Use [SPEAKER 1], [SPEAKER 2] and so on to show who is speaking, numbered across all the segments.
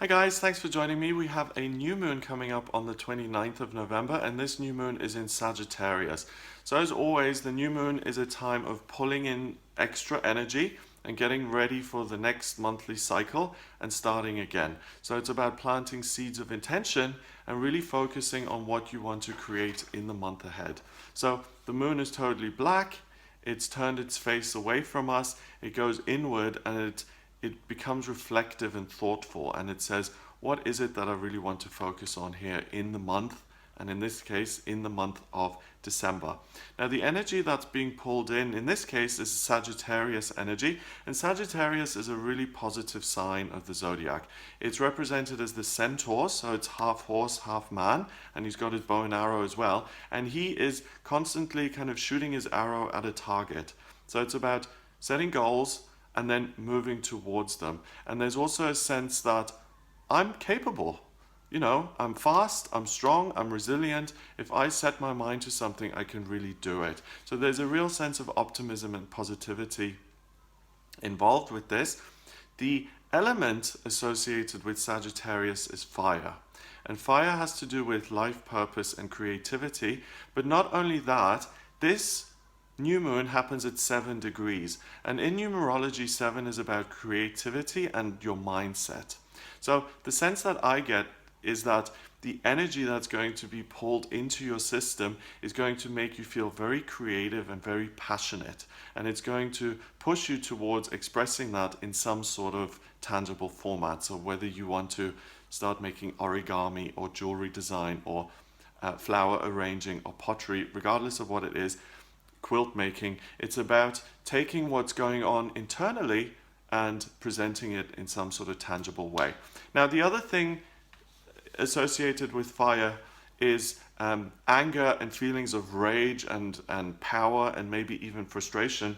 [SPEAKER 1] Hi guys, thanks for joining me. We have a new moon coming up on the 29th of November, and this new moon is in Sagittarius. So as always, the new moon is a time of pulling in extra energy and getting ready for the next monthly cycle and starting again. So it's about planting seeds of intention and really focusing on what you want to create in the month ahead. So the moon is totally black. It's turned its face away from us. It goes inward and it becomes reflective and thoughtful, and it says, what is it that I really want to focus on here in the month, and in this case in the month of December. Now the energy that's being pulled in this case is Sagittarius energy, and Sagittarius is a really positive sign of the zodiac. It's represented as the centaur, so it's half horse half man, and he's got his bow and arrow as well, and he is constantly kind of shooting his arrow at a target. So it's about setting goals and then moving towards them. And there's also a sense that I'm capable. You know, I'm fast, I'm strong, I'm resilient. If I set my mind to something, I can really do it. So there's a real sense of optimism and positivity involved with this. The element associated with Sagittarius is fire. And fire has to do with life purpose and creativity. But not only that, this new moon happens at 7 degrees, and in numerology 7 is about creativity and your mindset. So the sense that I get is that the energy that's going to be pulled into your system is going to make you feel very creative and very passionate, and it's going to push you towards expressing that in some sort of tangible format. So whether you want to start making origami or jewelry design or flower arranging or pottery, regardless of what it is, quilt making, it's about taking what's going on internally and presenting it in some sort of tangible way. Now, the other thing associated with fire is anger and feelings of rage and power and maybe even frustration.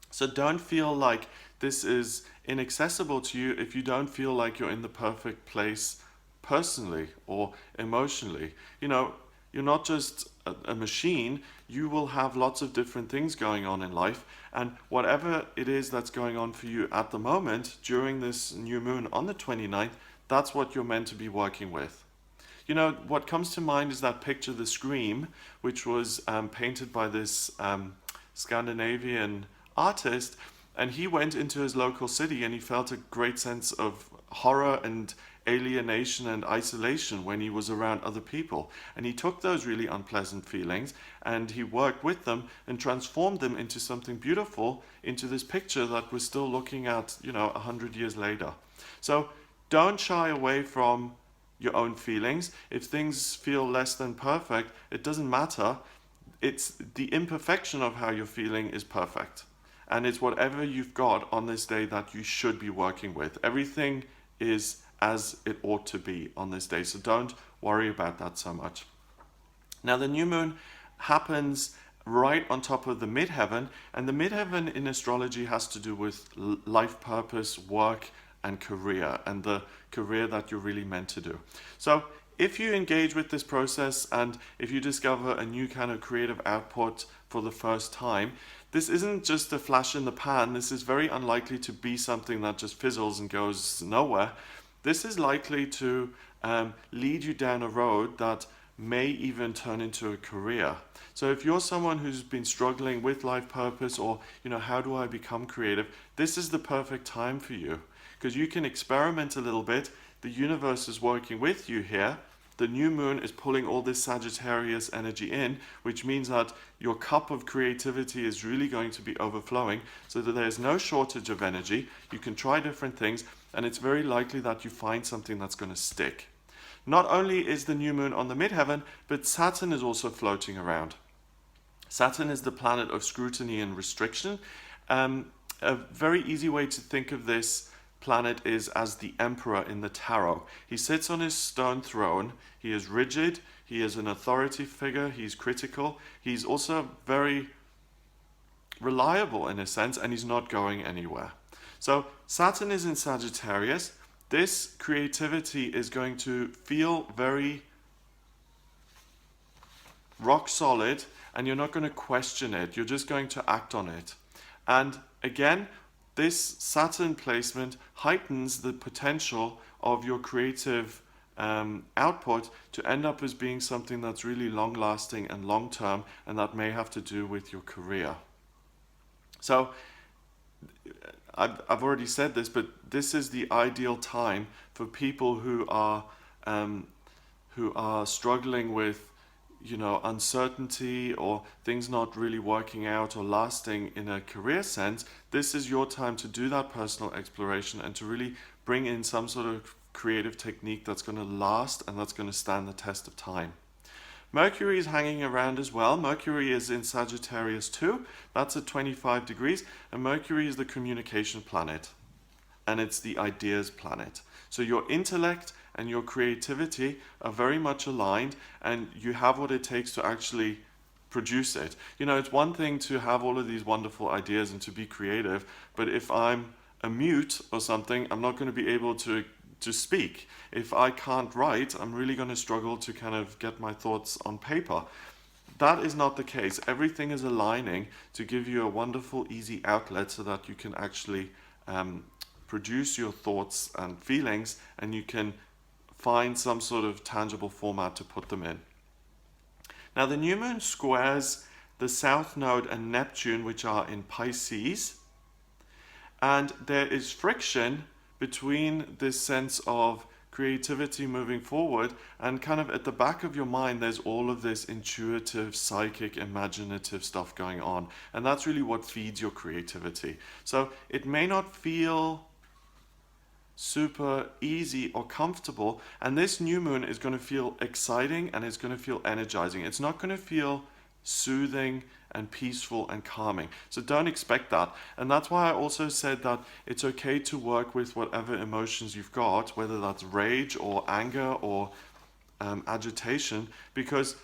[SPEAKER 1] So don't feel like this is inaccessible to you if you don't feel like you're in the perfect place personally or emotionally. You know, you're not just a machine. You will have lots of different things going on in life, and whatever it is that's going on for you at the moment during this new moon on the 29th, that's what you're meant to be working with. You know, what comes to mind is that picture, The Scream, which was painted by this Scandinavian artist, and he went into his local city and he felt a great sense of horror and alienation and isolation when he was around other people, and he took those really unpleasant feelings and he worked with them and transformed them into something beautiful, into this picture that we're still looking at, you know, 100 years later. So don't shy away from your own feelings. If things feel less than perfect, it doesn't matter. It's the imperfection of how you're feeling is perfect, and it's whatever you've got on this day that you should be working with. Everything is as it ought to be on this day, so don't worry about that so much. Now the new moon happens right on top of the midheaven, and the midheaven in astrology has to do with life purpose, work and career, and the career that you're really meant to do. So if you engage with this process and if you discover a new kind of creative output for the first time, this isn't just a flash in the pan. This is very unlikely to be something that just fizzles and goes nowhere. This is likely to lead you down a road that may even turn into a career. So if you're someone who's been struggling with life purpose, or, you know, how do I become creative, this is the perfect time for you, because you can experiment a little bit. The universe is working with you here. The new moon is pulling all this Sagittarius energy in, which means that your cup of creativity is really going to be overflowing, so that there's no shortage of energy. You can try different things, and it's very likely that you find something that's going to stick. Not only is the new moon on the midheaven, but Saturn is also floating around. Saturn is the planet of scrutiny and restriction. A very easy way to think of this planet is as the emperor in the tarot. He sits on his stone throne. He is rigid. He is an authority figure. He's critical. He's also very reliable in a sense, and he's not going anywhere. So Saturn is in Sagittarius. This creativity is going to feel very rock solid, and you're not going to question it. You're just going to act on it. And again, this Saturn placement heightens the potential of your creative output to end up as being something that's really long lasting and long term, and that may have to do with your career. So I've already said this, but this is the ideal time for people who are struggling with, uncertainty or things not really working out or lasting in a career sense. This is your time to do that personal exploration and to really bring in some sort of creative technique that's going to last and that's going to stand the test of time. Mercury is hanging around as well. Mercury is in Sagittarius too. That's at 25 degrees. And Mercury is the communication planet. And it's the ideas planet. So your intellect and your creativity are very much aligned, and you have what it takes to actually produce it. It's one thing to have all of these wonderful ideas and to be creative, but if I'm a mute or something, I'm not going to be able to speak. If I can't write, I'm really going to struggle to kind of get my thoughts on paper. That is not the case. Everything is aligning to give you a wonderful, easy outlet so that you can actually produce your thoughts and feelings, and you can find some sort of tangible format to put them in. Now, the new moon squares the South Node and Neptune, which are in Pisces, and there is friction between this sense of creativity moving forward, and kind of at the back of your mind there's all of this intuitive, psychic, imaginative stuff going on, and that's really what feeds your creativity. So it may not feel super easy or comfortable, and this new moon is going to feel exciting and it's going to feel energizing. It's not going to feel soothing and peaceful and calming. So don't expect that. And that's why I also said that it's okay to work with whatever emotions you've got, whether that's rage or anger or agitation, because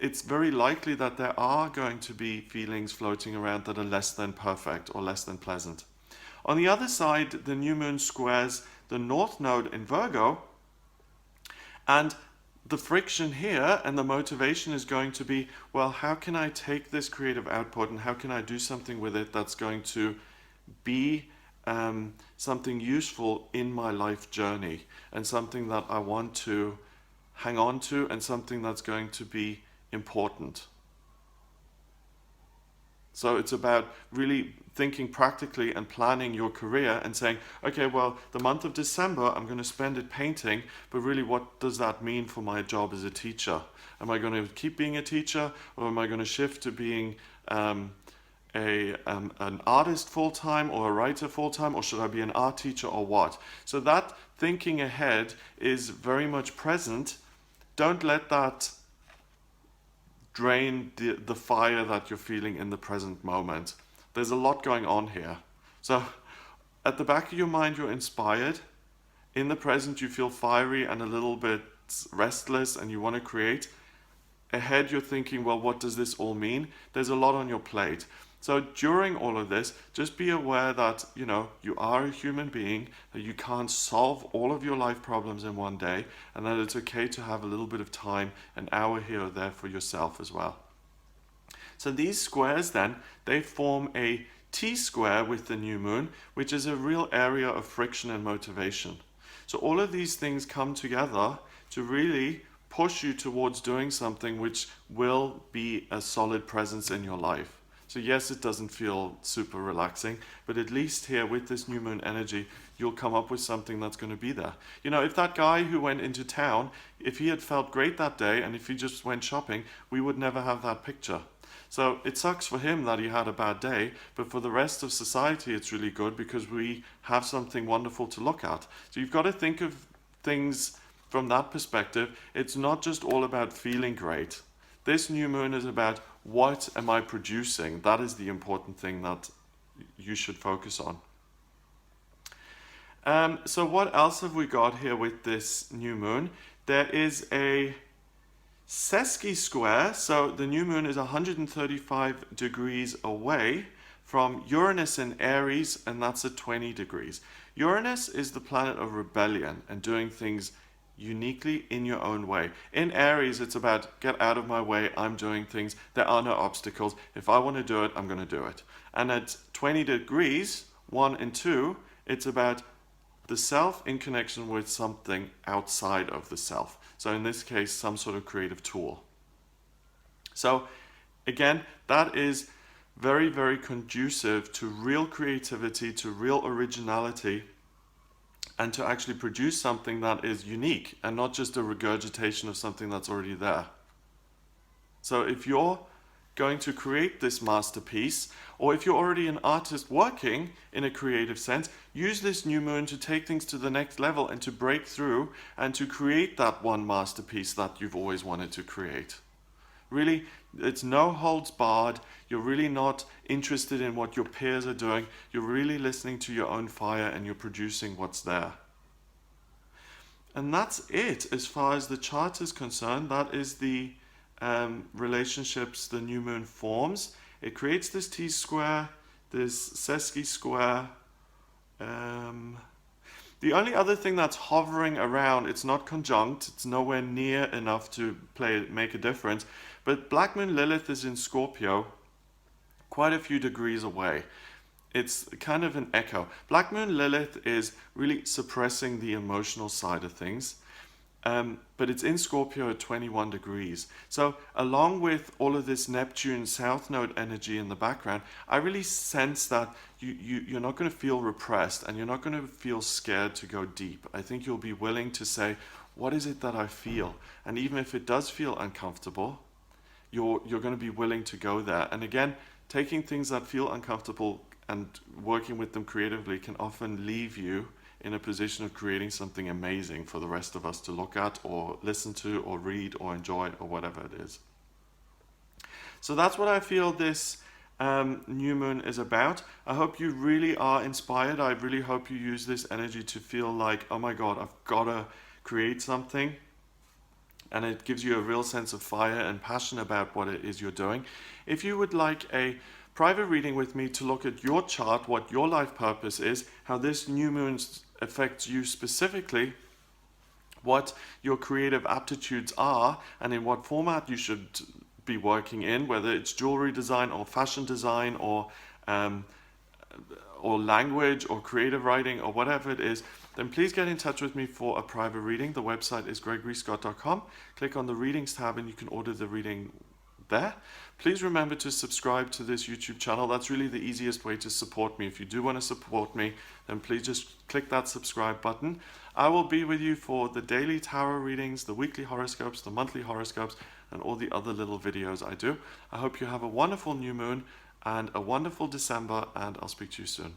[SPEAKER 1] it's very likely that there are going to be feelings floating around that are less than perfect or less than pleasant. On the other side, the new moon squares the North Node in Virgo, and the friction here and the motivation is going to be, well, how can I take this creative output and how can I do something with it that's going to be something useful in my life journey, and something that I want to hang on to, and something that's going to be important. So it's about really thinking practically and planning your career and saying, okay, well, the month of December, I'm going to spend it painting, but really what does that mean for my job as a teacher? Am I going to keep being a teacher, or am I going to shift to being an artist full-time or a writer full-time, or should I be an art teacher or what? So that thinking ahead is very much present. Don't let that drain the fire that you're feeling in the present moment. There's a lot going on here. So at the back of your mind, you're inspired. In the present, you feel fiery and a little bit restless and you want to create. Ahead, you're thinking, well, what does this all mean? There's a lot on your plate. So during all of this, just be aware that, you are a human being, that you can't solve all of your life problems in one day, and that it's okay to have a little bit of time, an hour here or there for yourself as well. So these squares then, they form a T-square with the new moon, which is a real area of friction and motivation. So all of these things come together to really push you towards doing something which will be a solid presence in your life. So yes, it doesn't feel super relaxing, but at least here with this new moon energy, you'll come up with something that's going to be there. If that guy who went into town, if he had felt great that day and if he just went shopping, we would never have that picture. So it sucks for him that he had a bad day, but for the rest of society, it's really good because we have something wonderful to look at. So you've got to think of things from that perspective. It's not just all about feeling great. This new moon is about, what am I producing? That is the important thing that you should focus on. So what else have we got here with this new moon? There is a sesqui square. So the new moon is 135 degrees away from Uranus in Aries, and that's at 20 degrees. Uranus is the planet of rebellion and doing things uniquely in your own way. In Aries, it's about, get out of my way, I'm doing things, there are no obstacles, if I want to do it, I'm going to do it. And at 20 degrees, 1 and 2, it's about, the self in connection with something outside of the self. So in this case, some sort of creative tool. So again, that is very, very conducive to real creativity, to real originality, and to actually produce something that is unique and not just a regurgitation of something that's already there. So if you're going to create this masterpiece, or if you're already an artist working in a creative sense, use this new moon to take things to the next level and to break through and to create that one masterpiece that you've always wanted to create. Really, it's no holds barred. You're really not interested in what your peers are doing. You're really listening to your own fire and you're producing what's there. And that's it as far as the chart is concerned. That is the relationships the new moon forms. It creates this T-square, this sesqui square. The only other thing that's hovering around, it's not conjunct, it's nowhere near enough to make a difference, but Black Moon Lilith is in Scorpio, quite a few degrees away. It's kind of an echo. Black Moon Lilith is really suppressing the emotional side of things. But it's in Scorpio at 21 degrees. So along with all of this Neptune South Node energy in the background, I really sense that you're not going to feel repressed and you're not going to feel scared to go deep. I think you'll be willing to say, what is it that I feel? And even if it does feel uncomfortable, you're going to be willing to go there. And again, taking things that feel uncomfortable and working with them creatively can often leave you in a position of creating something amazing for the rest of us to look at or listen to or read or enjoy or whatever it is. So that's what I feel this new moon is about. I hope you really are inspired. I really hope you use this energy to feel like, oh my God, I've got to create something. And it gives you a real sense of fire and passion about what it is you're doing. If you would like a private reading with me to look at your chart, what your life purpose is, how this new moon affects you specifically, what your creative aptitudes are, and in what format you should be working in, whether it's jewelry design or fashion design or language or creative writing or whatever it is, then please get in touch with me for a private reading. The website is gregoryscott.com. Click on the readings tab and you can order the reading there. Please remember to subscribe to this YouTube channel. That's really the easiest way to support me. If you do want to support me, then please just click that subscribe button. I will be with you for the daily tarot readings, the weekly horoscopes, the monthly horoscopes, and all the other little videos I do. I hope you have a wonderful new moon and a wonderful December, and I'll speak to you soon.